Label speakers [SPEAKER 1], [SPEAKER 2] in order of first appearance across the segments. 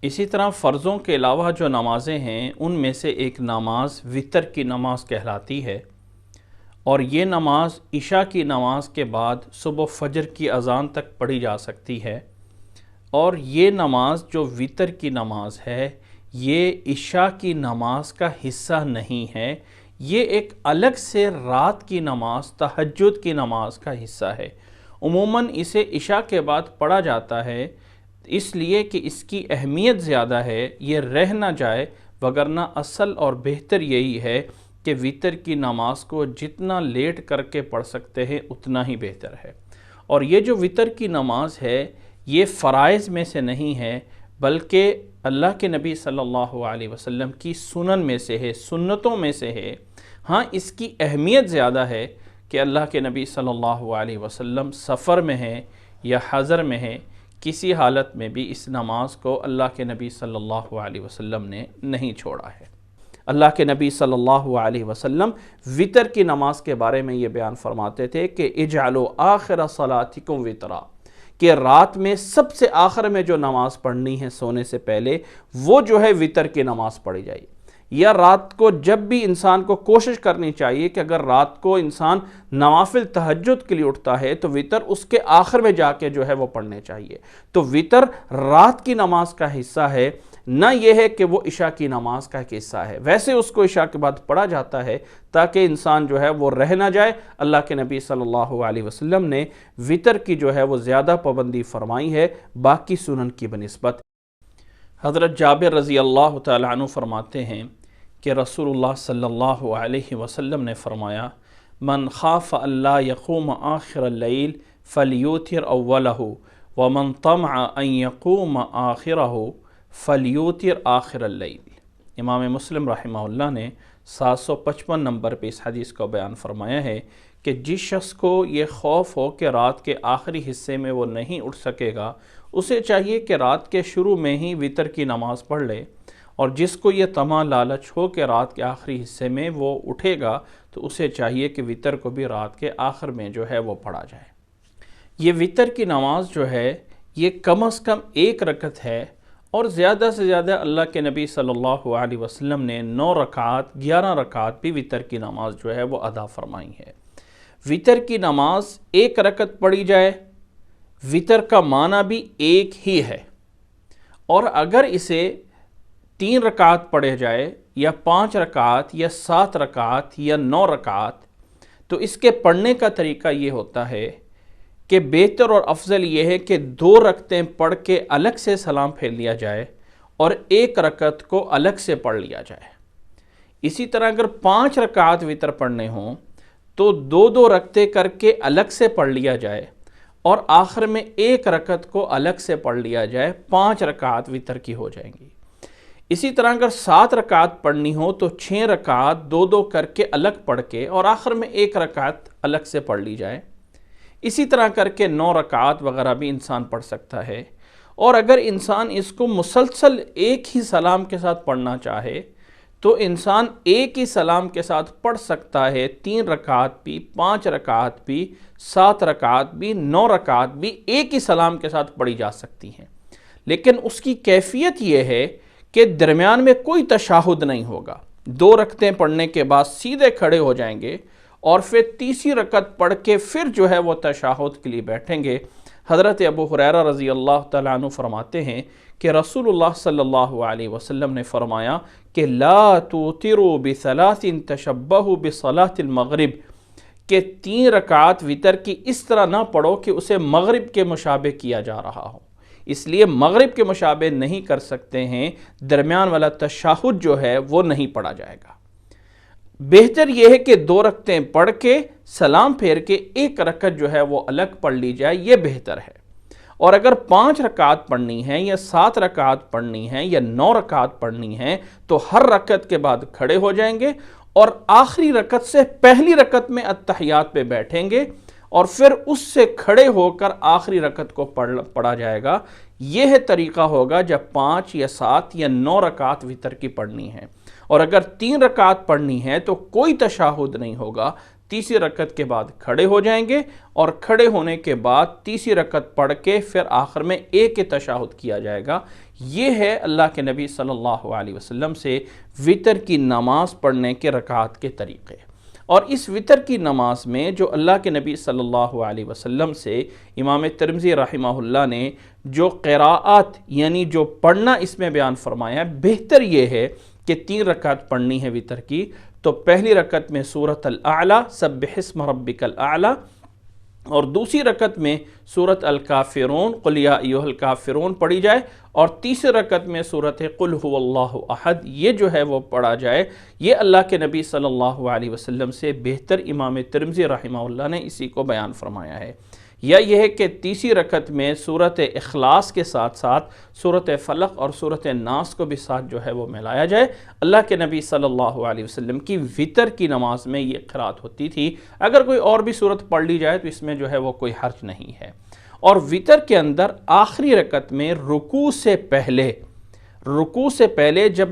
[SPEAKER 1] اسی طرح فرضوں کے علاوہ جو نمازیں ہیں ان میں سے ایک نماز وتر کی نماز کہلاتی ہے، اور یہ نماز عشاء کی نماز کے بعد صبح فجر کی اذان تک پڑھی جا سکتی ہے۔ اور یہ نماز جو وتر کی نماز ہے یہ عشاء کی نماز کا حصہ نہیں ہے، یہ ایک الگ سے رات کی نماز تہجد کی نماز کا حصہ ہے۔ عموماً اسے عشاء کے بعد پڑھا جاتا ہے اس لیے کہ اس کی اہمیت زیادہ ہے، یہ رہ نہ جائے، وگرنہ اصل اور بہتر یہی ہے کہ وتر کی نماز کو جتنا لیٹ کر کے پڑھ سکتے ہیں اتنا ہی بہتر ہے۔ اور یہ جو وتر کی نماز ہے یہ فرائض میں سے نہیں ہے، بلکہ اللہ کے نبی صلی اللہ علیہ وسلم کی سنن میں سے ہے، سنتوں میں سے ہے۔ ہاں اس کی اہمیت زیادہ ہے کہ اللہ کے نبی صلی اللہ علیہ وسلم سفر میں ہیں یا حضر میں ہیں، کسی حالت میں بھی اس نماز کو اللہ کے نبی صلی اللہ علیہ وسلم نے نہیں چھوڑا ہے۔ اللہ کے نبی صلی اللہ علیہ وسلم وتر کی نماز کے بارے میں یہ بیان فرماتے تھے کہ اجعلوا آخر صلاتکم وترا، کہ رات میں سب سے آخر میں جو نماز پڑھنی ہے سونے سے پہلے وہ جو ہے وتر کی نماز پڑھی جائے۔ یا رات کو جب بھی انسان کو کوشش کرنی چاہیے کہ اگر رات کو انسان نوافل تہجد کے لیے اٹھتا ہے تو وتر اس کے آخر میں جا کے جو ہے وہ پڑھنے چاہیے۔ تو وتر رات کی نماز کا حصہ ہے، نہ یہ ہے کہ وہ عشاء کی نماز کا ایک حصہ ہے۔ ویسے اس کو عشاء کے بعد پڑھا جاتا ہے تاکہ انسان جو ہے وہ رہ نہ جائے۔ اللہ کے نبی صلی اللہ علیہ وسلم نے وتر کی جو ہے وہ زیادہ پابندی فرمائی ہے باقی سنن کی بنسبت۔ حضرت جابر رضی اللہ تعالیٰ عنہ فرماتے ہیں کہ رسول اللہ صلی اللہ علیہ وسلم نے فرمایا، من خاف اللہ یقوم آخر اللیل فلیوتر اولہ ومن طمع ان یقوم آخرہ فلیوتر آخر اللیل۔ امام مسلم رحمہ اللہ نے 755 نمبر پہ اس حدیث کو بیان فرمایا ہے کہ جس شخص کو یہ خوف ہو کہ رات کے آخری حصے میں وہ نہیں اٹھ سکے گا، اسے چاہیے کہ رات کے شروع میں ہی وتر کی نماز پڑھ لے، اور جس کو یہ طمع لالچ ہو کہ رات کے آخری حصے میں وہ اٹھے گا تو اسے چاہیے کہ وتر کو بھی رات کے آخر میں جو ہے وہ پڑھا جائے۔ یہ وتر کی نماز جو ہے یہ کم از کم 1 رکعت ہے، اور زیادہ سے زیادہ اللہ کے نبی صلی اللہ علیہ وسلم نے 9 رکعات 11 رکعات بھی وتر کی نماز جو ہے وہ ادا فرمائی ہے۔ وتر کی نماز 1 رکعت پڑھی جائے، وتر کا معنی بھی ایک ہی ہے، اور اگر اسے 3 رکعات پڑھے جائے یا 5 رکعات یا 7 رکعات یا 9 رکعات، تو اس کے پڑھنے کا طریقہ یہ ہوتا ہے کہ بہتر اور افضل یہ ہے کہ 2 رکعتیں پڑھ کے الگ سے سلام پھیر لیا جائے اور 1 رکعت کو الگ سے پڑھ لیا جائے۔ اسی طرح اگر 5 رکعات وتر پڑھنے ہوں تو 2 رکعتیں کر کے الگ سے پڑھ لیا جائے اور آخر میں 1 رکعت کو الگ سے پڑھ لیا جائے، 5 رکعات وتر کی ہو جائیں گی۔ اسی طرح اگر 7 رکعات پڑھنی ہو تو 6 رکعات 2 کر کے الگ پڑھ کے اور آخر میں 1 رکعت الگ سے پڑھ لی جائے۔ اسی طرح کر کے 9 رکعات وغیرہ بھی انسان پڑھ سکتا ہے۔ اور اگر انسان اس کو مسلسل ایک ہی سلام کے ساتھ پڑھنا چاہے تو انسان ایک ہی سلام کے ساتھ پڑھ سکتا ہے، 3 رکعات بھی، 5 رکعات بھی، 7 رکعات بھی، 9 رکعات بھی ایک ہی سلام کے ساتھ پڑھی جا سکتی ہیں۔ لیکن اس کی کیفیت یہ ہے کہ درمیان میں کوئی تشہد نہیں ہوگا۔ 2 رکعتیں پڑھنے کے بعد سیدھے کھڑے ہو جائیں گے اور پھر تیسری رکعت پڑھ کے پھر جو ہے وہ تشہد کے لیے بیٹھیں گے۔ حضرت ابو ہریرہ رضی اللہ تعالیٰ عنہ فرماتے ہیں کہ رسول اللہ صلی اللہ علیہ وسلم نے فرمایا کہ لا توتروا بثلاث تشبہوا بصلاۃ المغرب، کہ 3 رکعات وتر کی اس طرح نہ پڑھو کہ اسے مغرب کے مشابہ کیا جا رہا ہو، اس لیے مغرب کے مشابہ نہیں کر سکتے ہیں، درمیان والا تشہد جو ہے وہ نہیں پڑھا جائے گا۔ بہتر یہ ہے کہ 2 رکعتیں پڑھ کے سلام پھیر کے 1 رکعت جو ہے وہ الگ پڑھ لی جائے، یہ بہتر ہے۔ اور اگر 5 رکعات پڑھنی ہے یا 7 رکعات پڑھنی ہے یا 9 رکعات پڑھنی ہے تو ہر رکعت کے بعد کھڑے ہو جائیں گے اور آخری رکعت سے پہلی رکعت میں اتحیات پہ بیٹھیں گے اور پھر اس سے کھڑے ہو کر آخری رکعت کو پڑھا جائے گا۔ یہ طریقہ ہوگا جب 5 یا 7 یا 9 رکعات وتر کی پڑھنی ہے۔ اور اگر 3 رکعات پڑھنی ہے تو کوئی تشہد نہیں ہوگا، تیسری رکعت کے بعد کھڑے ہو جائیں گے، اور کھڑے ہونے کے بعد تیسری رکعت پڑھ کے پھر آخر میں ایک تشہد کیا جائے گا۔ یہ ہے اللہ کے نبی صلی اللہ علیہ وسلم سے وتر کی نماز پڑھنے کے رکعات کے طریقے۔ اور اس وتر کی نماز میں جو اللہ کے نبی صلی اللہ علیہ وسلم سے امام ترمذی رحمہ اللہ نے جو قراءات یعنی جو پڑھنا اس میں بیان فرمایا ہے، بہتر یہ ہے کہ 3 رکعت پڑھنی ہے وتر کی، تو پہلی رکعت میں سورۃ الاعلیٰ سبح اسم ربک الاعلیٰ، اور دوسری رکعت میں سورۃ الکافرون قل یا ایھا الکافرون پڑھی جائے، اور تیسری رکعت میں سورۃ قل ھو اللہ احد یہ جو ہے وہ پڑھا جائے۔ یہ اللہ کے نبی صلی اللہ علیہ وسلم سے بہتر امام ترمذی رحمہ اللہ نے اسی کو بیان فرمایا ہے۔ یا یہ ہے کہ تیسری رکعت میں سورۃ اخلاص کے ساتھ ساتھ سورۃ فلق اور سورۃ ناس کو بھی ساتھ جو ہے وہ ملایا جائے۔ اللہ کے نبی صلی اللہ علیہ وسلم کی وتر کی نماز میں یہ قرات ہوتی تھی۔ اگر کوئی اور بھی سورت پڑھ لی جائے تو اس میں جو ہے وہ کوئی حرج نہیں ہے۔ اور وتر کے اندر آخری رکعت میں رکوع سے پہلے جب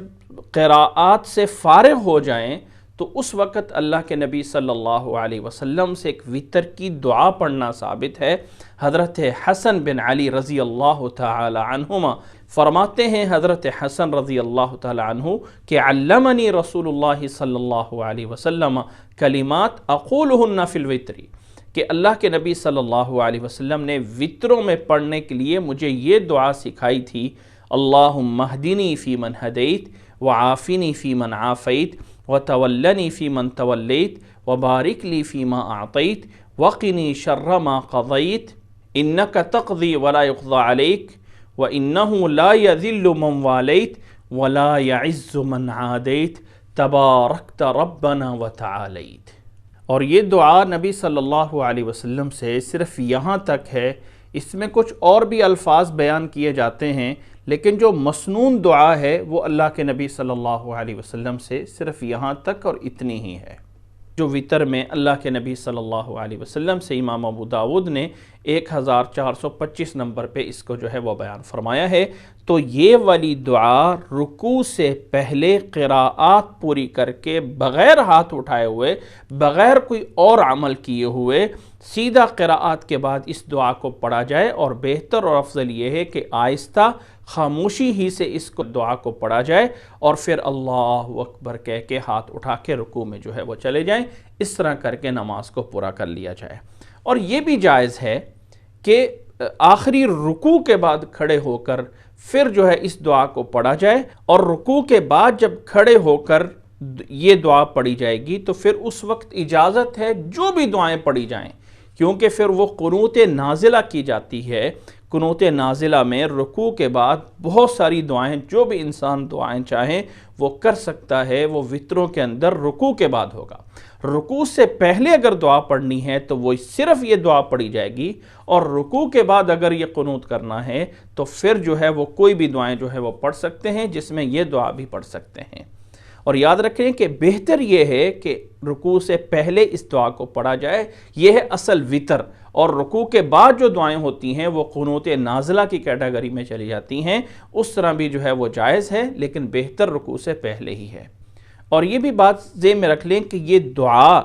[SPEAKER 1] قراءات سے فارغ ہو جائیں تو اس وقت اللہ کے نبی صلی اللہ علیہ وسلم سے ایک وتر کی دعا پڑھنا ثابت ہے۔ حضرت حسن بن علی رضی اللہ تعالی عنہما فرماتے ہیں، حضرت حسن رضی اللہ تعالی عنہ کہ علمنی رسول اللہ صلی اللہ علیہ وسلم کلمات اقولہن فی الوتر، کہ اللہ کے نبی صلی اللہ علیہ وسلم نے وتروں میں پڑھنے کے لیے مجھے یہ دعا سکھائی تھی، اللہم اہدنی فی من ہدیت وعافنی فی من عافیت وتولنی فی من تولیت وبارک لی فی ما اعطیت وقنی شر ما قضیت انک تقضی ولا یقضى علیک وانہ لا یذل من والیت ولا یعز من عادیت تبارکت ربنا وتعالیت۔ اور یہ دعا نبی صلی اللہ علیہ وسلم سے صرف یہاں تک ہے، اس میں کچھ اور بھی الفاظ بیان کیے جاتے ہیں، لیکن جو مسنون دعا ہے وہ اللہ کے نبی صلی اللہ علیہ وسلم سے صرف یہاں تک اور اتنی ہی ہے۔ جو وتر میں اللہ کے نبی صلی اللہ علیہ وسلم سے امام ابو داود نے 1425 نمبر پہ اس کو جو ہے وہ بیان فرمایا ہے، تو یہ والی دعا رکوع سے پہلے قراءات پوری کر کے بغیر ہاتھ اٹھائے ہوئے، بغیر کوئی اور عمل کیے ہوئے، سیدھا قراءات کے بعد اس دعا کو پڑھا جائے، اور بہتر اور افضل یہ ہے کہ آہستہ خاموشی ہی سے اس کو دعا کو پڑھا جائے، اور پھر اللہ اکبر کہہ کے ہاتھ اٹھا کے رکوع میں جو ہے وہ چلے جائیں۔ اس طرح کر کے نماز کو پورا کر لیا جائے۔ اور یہ بھی جائز ہے کہ آخری رکوع کے بعد کھڑے ہو کر پھر جو ہے اس دعا کو پڑھا جائے، اور رکوع کے بعد جب کھڑے ہو کر یہ دعا پڑھی جائے گی تو پھر اس وقت اجازت ہے جو بھی دعائیں پڑھی جائیں، کیونکہ پھر وہ قنوت نازلہ کی جاتی ہے۔ قنوت نازلہ میں رکوع کے بعد بہت ساری دعائیں، جو بھی انسان دعائیں چاہیں وہ کر سکتا ہے، وہ وتروں کے اندر رکوع کے بعد ہوگا۔ رکوع سے پہلے اگر دعا پڑھنی ہے تو وہ صرف یہ دعا پڑھی جائے گی، اور رکوع کے بعد اگر یہ قنوت کرنا ہے تو پھر جو ہے وہ کوئی بھی دعائیں جو ہے وہ پڑھ سکتے ہیں، جس میں یہ دعا بھی پڑھ سکتے ہیں۔ اور یاد رکھیں کہ بہتر یہ ہے کہ رکوع سے پہلے اس دعا کو پڑھا جائے، یہ ہے اصل وتر، اور رکوع کے بعد جو دعائیں ہوتی ہیں وہ قنوت نازلہ کی کیٹیگری میں چلی جاتی ہیں، اس طرح بھی جو ہے وہ جائز ہے، لیکن بہتر رکوع سے پہلے ہی ہے۔ اور یہ بھی بات ذہن میں رکھ لیں کہ یہ دعا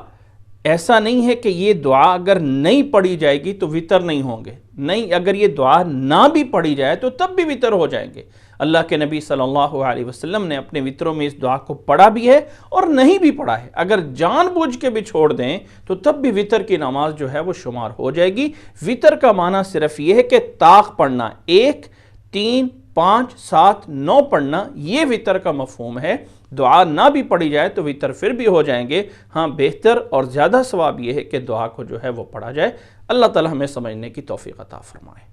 [SPEAKER 1] ایسا نہیں ہے کہ یہ دعا اگر نہیں پڑھی جائے گی تو وتر نہیں ہوں گے، نہیں، اگر یہ دعا نہ بھی پڑھی جائے تو تب بھی وتر ہو جائیں گے۔ اللہ کے نبی صلی اللہ علیہ وسلم نے اپنے وتروں میں اس دعا کو پڑھا بھی ہے اور نہیں بھی پڑھا ہے، اگر جان بوجھ کے بھی چھوڑ دیں تو تب بھی وتر کی نماز جو ہے وہ شمار ہو جائے گی۔ وتر کا معنی صرف یہ ہے کہ طاق پڑھنا، 1 3 5 7 9 پڑھنا، یہ وتر کا مفہوم ہے۔ دعا نہ بھی پڑھی جائے تو وتر پھر بھی ہو جائیں گے۔ ہاں، بہتر اور زیادہ ثواب یہ ہے کہ دعا کو جو ہے وہ پڑھا جائے۔ اللہ تعالی ہمیں سمجھنے کی توفیق عطا فرمائے۔